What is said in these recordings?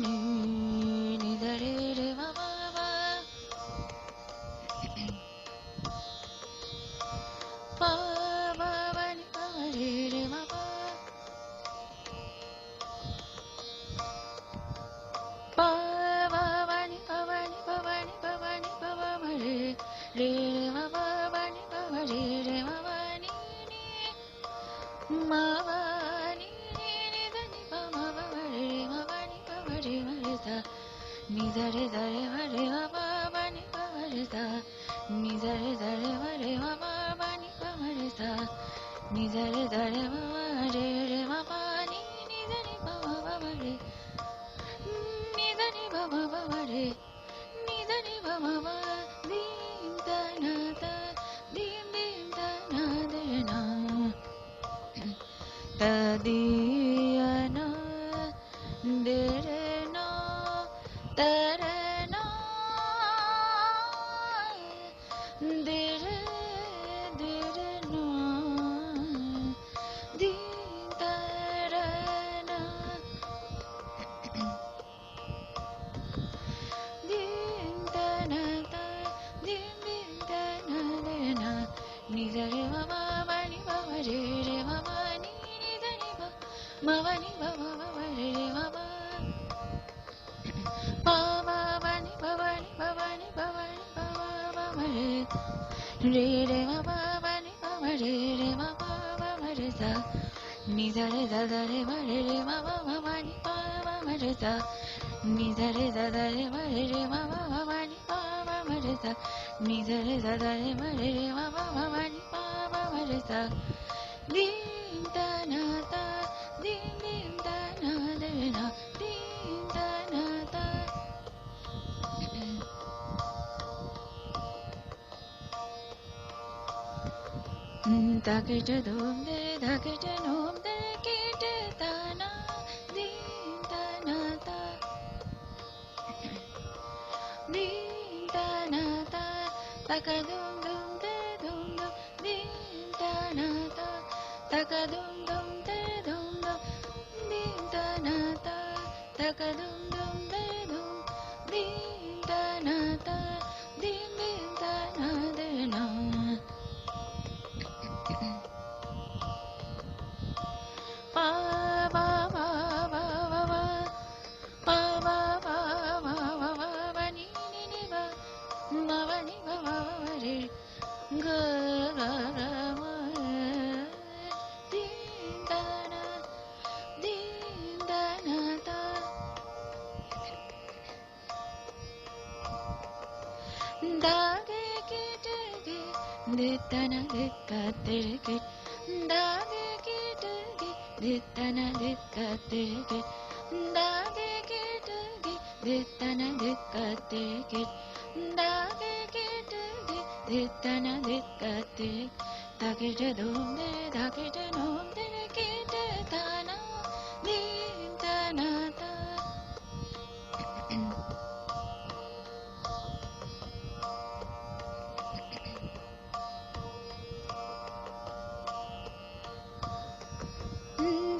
ni ni da re re ma ma ma pa ma ma ni pa ma re re ma pa pa ma ma ni pa ma ni pa ma ni pa ma ni pa ma ma re re re ma pa ma ni pa ma re re ma ma ni ni ma ma ni ni ni da ni pa ma ma ma re ma ma ni pa ma re ma re sa ni da re ma re ma ma ma ni pa ma re sa ni da re ma re ma ma ma ni pa ma re sa ni da re ma ma re ma ma ni ni da ni pa ma ma ma re ni da ni pa ma ma ma re ni da ni pa ma ma dim da na da dim dim da na de na ta di na de re na ta re na de re na di ta ra na dim ta na ta dim dim ta na de na ni da re ma ma ma ni pa ma re re ma ma ni ni da ni pa ma ma ni pa ma ma ma re re ma ma pa ma ma ni pa ma ni pa ma ni pa ma ni pa ma ma ma re re ma ma ma ni pa ma re re ma ma ma ma re sa ni da re ma re ma ma ma ma ni pa ma ma re sa ni da re ma re ma ma ma ma ni pa ma ma re sa ni da re ma re ma ma ma ma ni pa ma ma re sa dim ta na ta dim dim ta na de na dim ta na ta ta ke te dum de da ke te nom de ke te ta na dim ta na ta dim ta na ta ta ka dum dum de dum dum dim ta na ta ta ka dum dum de dum dum dim ta na ta ta ka dum dum de dum dim ta na ta dim dim ta na de na pa pa pa pa pa pa pa pa pa pa pa pa pa ni ni ni pa ma pa ni pa ma ma re ga ga ga ma dim ta na ta da ge ge de ge de ta na de ka de ge da ge ge de ge de ta na de ka de ge da ge ge de ge de ta na de ka de ge da ge ge de ge de ta na de ka de ta ge de dum de da ge de nom de ge de ta na dim ta na ta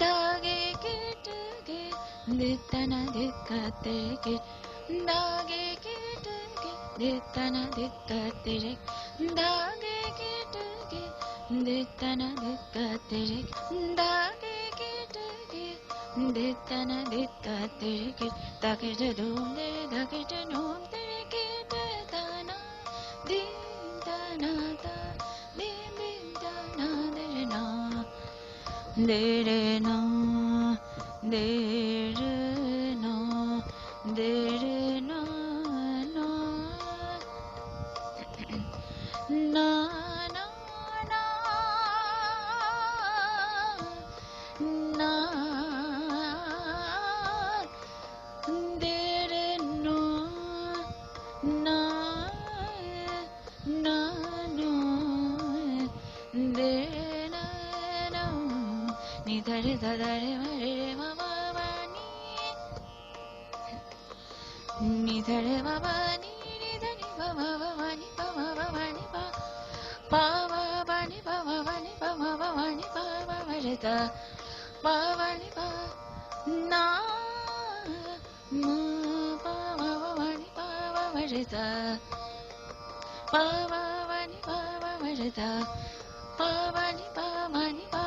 da ge ge de ge de ta na de ka de ge da ge ge de ge de ta na de ka de ge da ge ge de ge de ta na de ka de ge da ge ge de ge de ta na de ka de ge da ge de dum de da ge de nom de ge de ta na dim ta na ta dim dim ta na de na de re na de re na de re na na na na na na de re no na na no de na no ni da re ma re ma ma ma ni da re ma ma ni ni da ni ma ma ma ma ni pa ma ma ma ni pa pa ma ma ni pa ma ma ni pa ma ma ma ni pa ma ma re ta pa ma ni pa na ma pa ma pa ma ni pa pa ma re sa pa pa ma ni pa pa ma re sa pa pa ni pa ma ni pa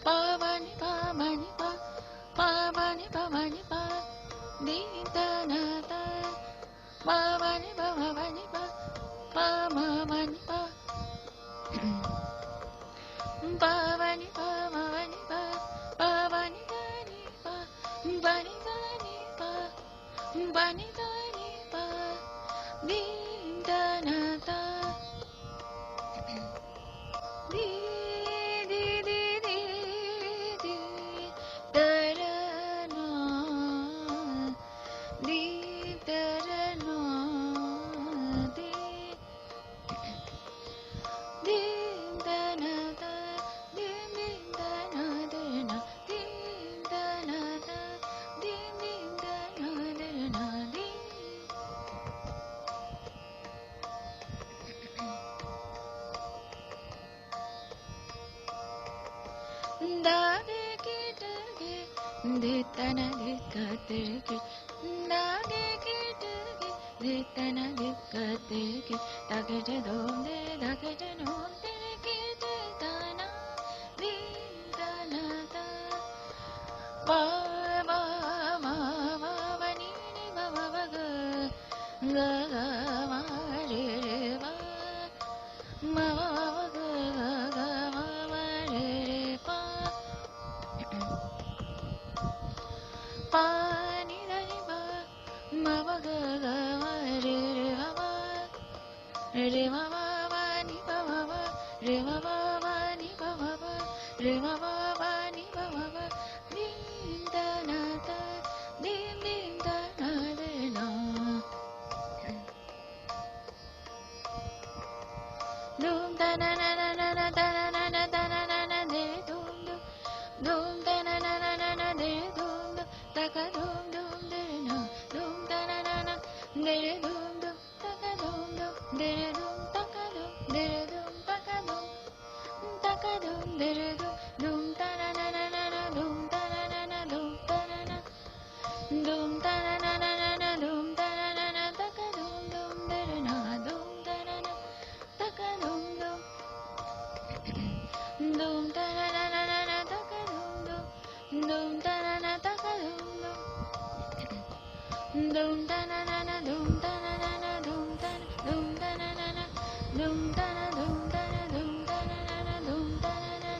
pa pa ni pa ma ni pa pa pa ni pa ma ni pa di ta na ta pa pa ni pa ma pa ni pa pa ma ma ni pa pa pa ni pa ma pa ni pa pa pa ni ta ni pa pa ni ta ni pa pa ni ta ni pa di ta na ta di di di di di ta ra na di ta ra na di di ta na ta di di ta na ta na di ta na ta di di ta na ta na di da de ki ta ge de ta na de ka te ki da de ki ta ge de ta na de ka te ki da ge de do de da ge de no de ki de ta na di ta na ta pa ma ma ma ma ni ni ma ma ma ga ga ga ma re re ma ma ma ma ga ga ga ma ma re re pa pa ni da ni pa ma ma ga ga ma re re ma ma re ma ma ma ni pa ma ma re ma ma ma ni pa ma ma re ma ma ma ni pa ma ma din da na ta din din da na de na dum da na na na na na da na na na da na na na de dum dum dum da na na na na na de dum dum da ka dum dum de na dum da na na na de dum dum da ka dum dum de dum da ka dum de dum da ka dum de dum dum da na na na na na dum da na na na dum da na na dum da na na na na na dum da na na na da ka dum dum de na dum da na na da ka dum dum dum da na na na na na da ka dum dum dum da na na da ka dum dum dum da na na na dum da na na na dum da na dum da na na na dum da na dum da na dum da na na na dum da na na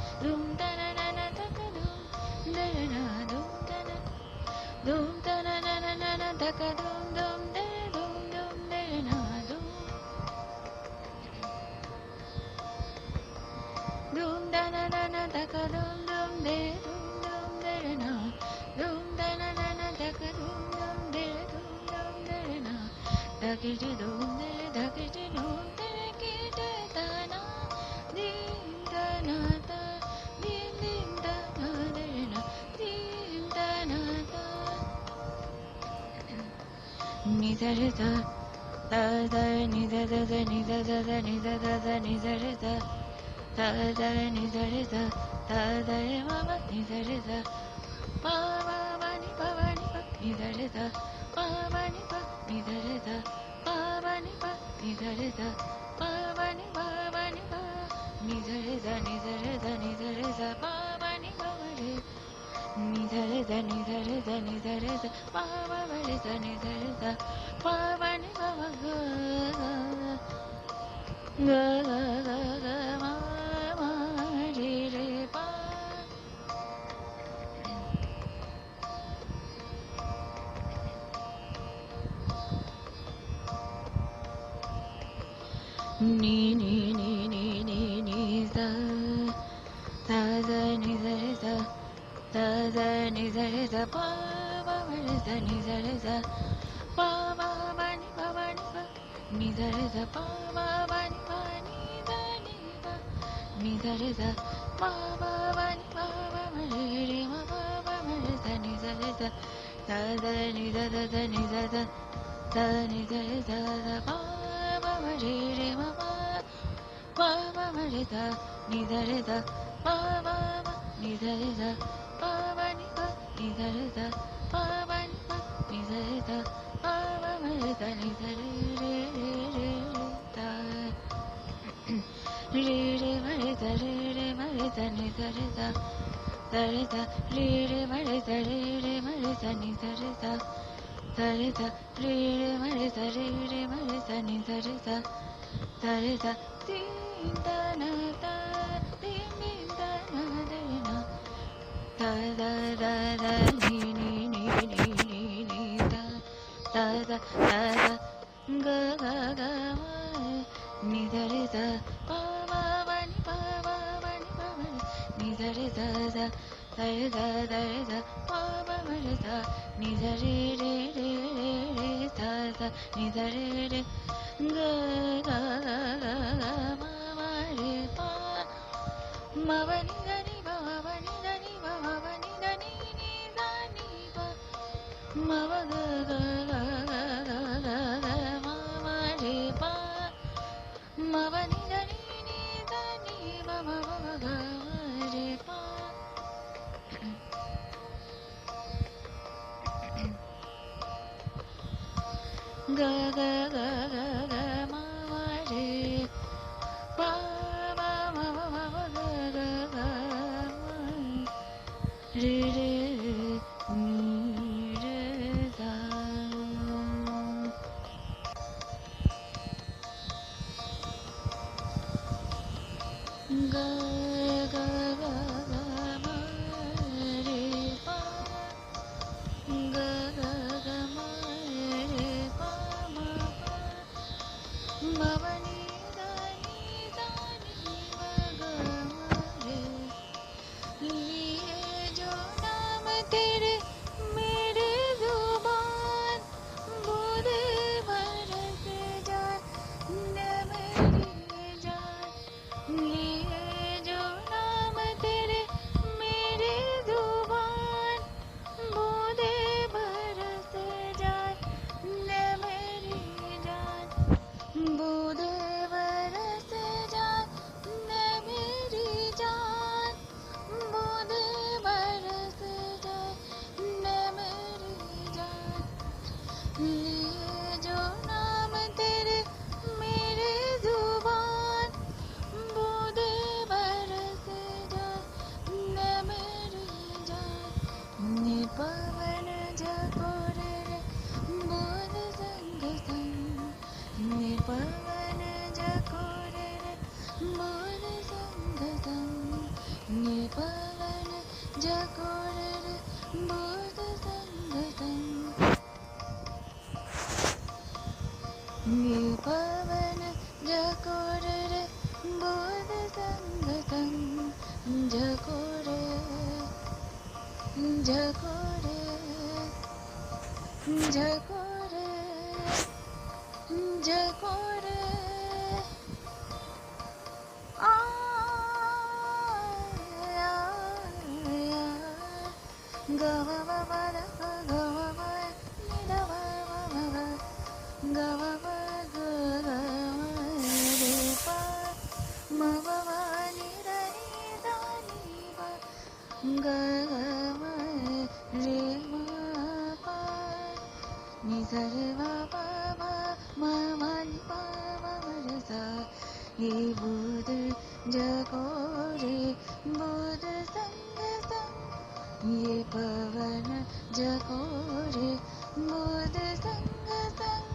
dum da na na na da ka dum da na dum da na dum da na na na na na da ka dum dum da dum dum da na dum dum da na na na da ka dum dum de dum dum de na dum da na na na da ka dum dum de dum dum de na da ki de dum de da ki de dum de ki de ta na dim da na ta dim dim da na de na dim da na ta ni da re da da da ni da da da ni da da da ni da da da ni da re da da da ni da re da da da re ma ma ni da re da pa ma ma ni pa ma ni pa ni da re da pa ma ni pa ni da re da pa ma ni pa ni da re da pa ma ni pa ma ni pa ni da re da ni da re da ni da re da pa ma ni pa ma re ni da re da ni da re da ni da re da pa ma ma re da ni da re da pa ma ni pa ma ga ga ga ga ga ma ma re re pa ni ni ni ni ni ni sa sa sa ni sa re sa sa sa ni sa re sa pa ma ma re sa ni sa re sa pa ma ma ni pa ma ni pa ni sa re sa pa ma ma ni pa ni sa ni pa ni sa re sa pa ma ma ni pa ma ma re re ma pa ma ma re sa ni sa re sa sa sa ni sa sa sa ni sa sa sa ni sa re sa sa pa ma ma re re ma pa ma ma re sa ni sa re sa pa ma ma ni sa re sa pa ma ni pa ni sa re sa pa ma ni pa ni sa re sa pa pa ma re sa ni sa re re re re sa re re ma re sa ni sa re sa re sa re re ma re sa ni sa re sa re sa re re ma re sa ni sa re sa re sa din da na da din din da na da na da da da da ni ni ni ni ni ni da da da da da ga ga ga ma ni da re sa pa ma ba ni pa ma ni da re sa sa da re sa pa ma re sa ni da re re re re re sa sa ni da re re ga ga ga ga ga ma re pa ma ba ni da ni ba ni da ni ba ni da ni ni da ni ba ma ba ga ga ga ga ga ga ga ma re pa ma ba ni da ni ni da ni ba ma ba ga ma re pa ga ga ga ga ga ma re pa ma ma ma ga ga ga ma re re ni re sa ga ga ga ga ma re pa ga ga ga ma re pa ma pa ma ba ni da ni ma ga ma re लिए जो नाम तेरे मेरे जुबान बुध बरस जाए न मेरी जान लिए जो नाम तेरे मेरे जुबान बुध बरस जाए न मेरी जान बुध बरस जाए न मेरी जान बुध बरस जाए न मेरी जान लिए जो नाम तेरे मेरे जुबान बुध बरस जाए न मेरी जान नि पवन झकोरे रे बुध संग संग नि पवन झकोरे रे बुध संग संग नि पवन झकोरे रे बुध संग संग नि पवन झकोरे रे बुध संग संग झकोरे झकोरे झकोरे झकोरे आ ga ba ba ba da ga ba ba ni da ba ba ba ba ga ba ba ga ga ma re pa ma ba ba ni da ni da ni ba ga ga ma re ma pa ni sa re ma pa ma ma ni pa ma re sa ye बुध झकोरे बुध संग संग ये पवन झकोरे बुध संग संग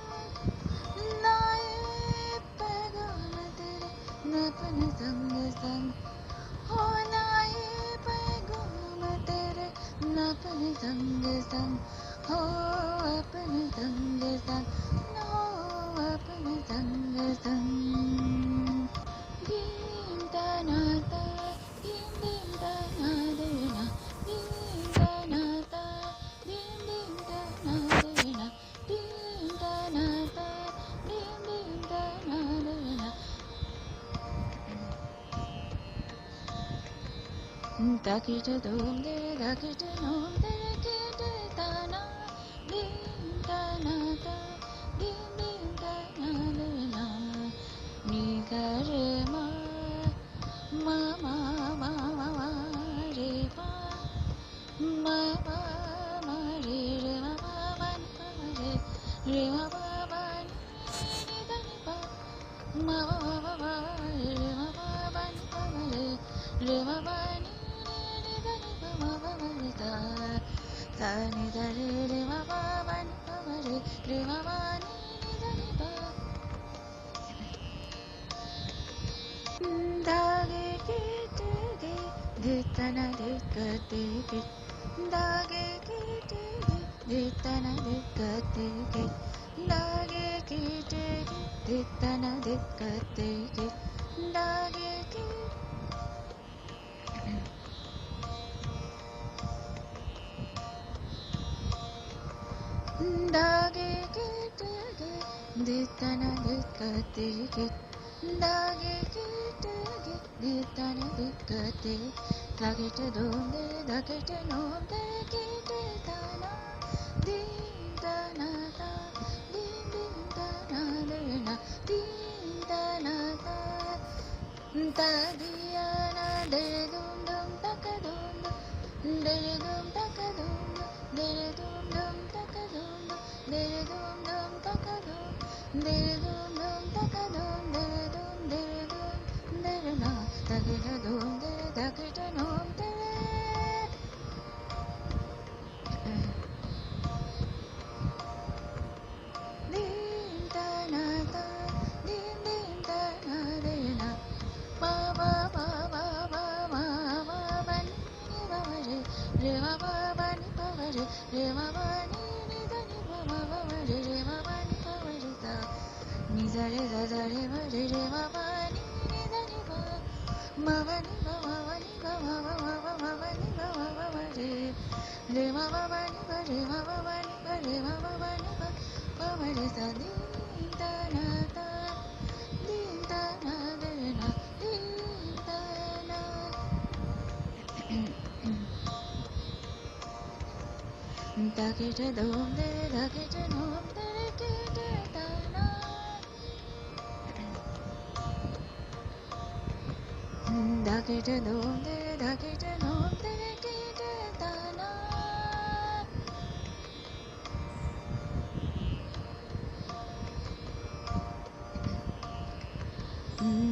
नाये पैगाम तेरे नपन संग संग हो नाये पैगाम तेरे नपन संग संग हो अपन संग संग हो अपन संग संग din da na da din din da na de na din da na da din din da na de na din da na da din din da na de na da ki da dum de da ki da nom de ki da na din da na da din din da na de na ni ga re ma ma ma ma ma ma re pa ma ma ma re re ma ma ma ni ni da re re ma pa pa ni pa ma re ma pa ni da ni pa da ge ge de ge de ta na de ga de ge da ge ge de ge de ta na de ga de ge da ge ge de ge de ta na de ga de ge da ge ge da ge ge de ge de ta na de ga de ge da ge ge de ge de ta na de ga de da ge de do de da ge de no de ge de ta na din da na da din din da na de na din da na da ta di ya na de dum dum ta ka dum dum de dum ta ka dum dum de dum dum ta ka dum dum de dum dum ta ka dum de dum dum ta ka dum de dum de na ta ge da dum de da ge da nom de din ta na ta din din ta na de na ba ba ba ba ba ba ba ba ni ni ba ba re ma ba ba ni ba ba re ma ba ni ni da ni ba ma ba ba re ma ba ni ba ba re da ni za re ma re ma ba ni ni da ni ba ma ba ni ba ma ba ni ba re ma ba ba ni ba re ma ba ba ni ba re ma ba ba ni ba ba re sa ni da na da din da na de na din da na da ge de dum de da ge de nom de ge de da na da ge de dum de da ge de nom de ge de da na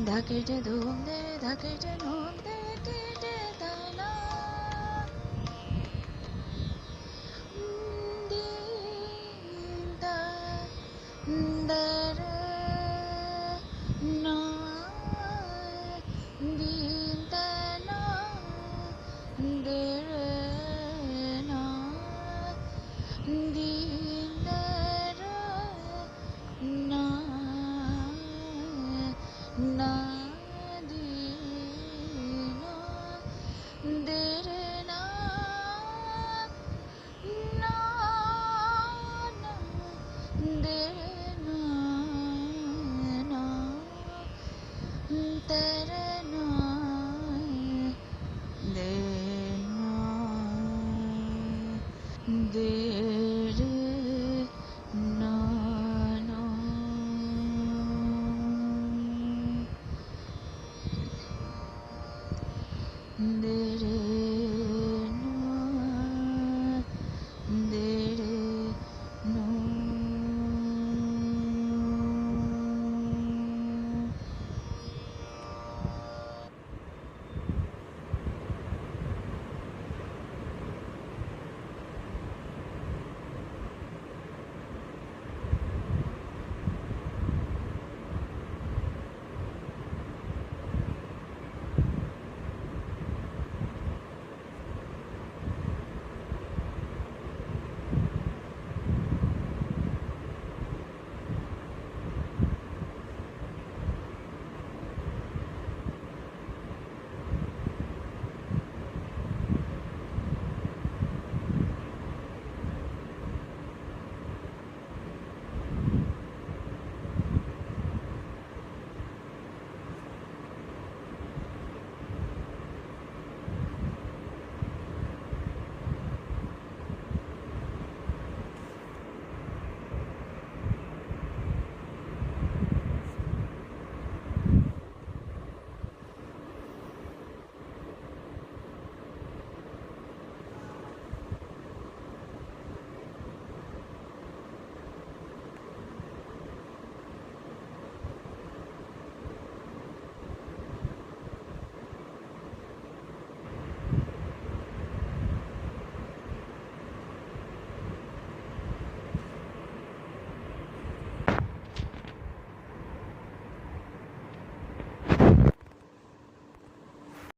da ge de dum de da ge de nom de ge de da na din da da re na din da na de re